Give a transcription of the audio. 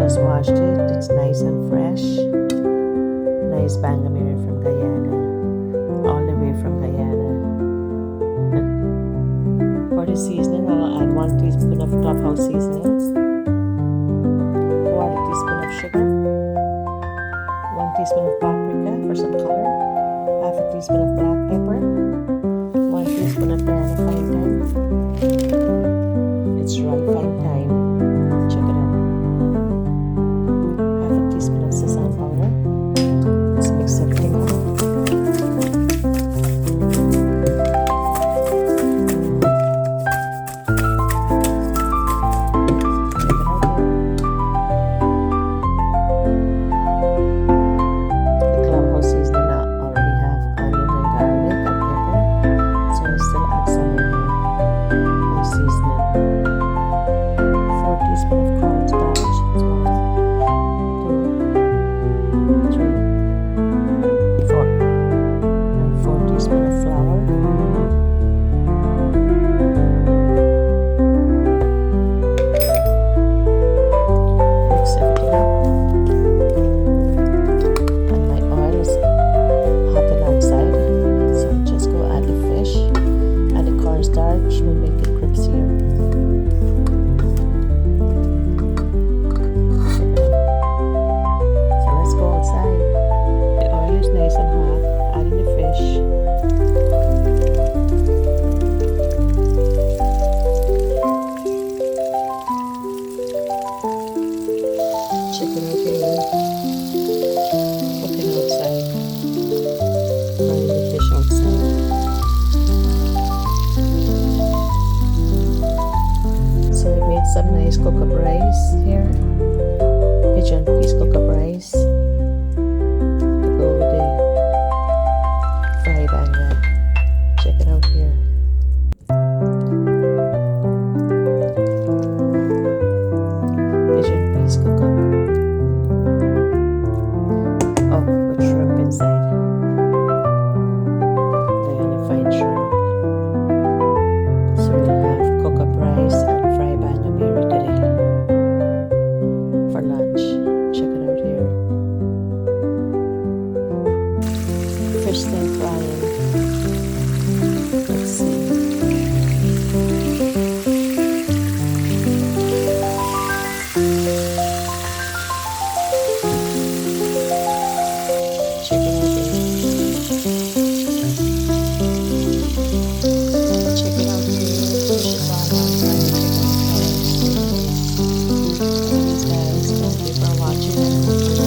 just washed it. It's nice and fresh. Nice Bangamary from Guyana. All the way from Guyana. For the seasoning, I'll add 1 teaspoon of clubhouse seasoning, 1 teaspoon of sugar, 1 teaspoon of paprika for some color, half a teaspoon of black pepper, 1 teaspoon of banana fine thyme. It's right fine thyme. Check it out. Half a teaspoon of sesame powder. Let's mix everything up. Starch will make it crispier. So let's go outside. The oil is nice and hot. Add in the fish. Chicken right here. Cooking outside. Frying the fish outside. So I made some nice cook-up rice here, pigeon peas cook-up rice to go with the fried banga. Check it out here. Pigeon peas cook-up. Oh, with shrimp inside. Diana fine shrimp. So we'll have cook-up rice and Bangamary today for lunch. Check it out here. Fish still frying. Let's see. Check it out here. Check it out here. Fish is all on fire. Thank you for watching.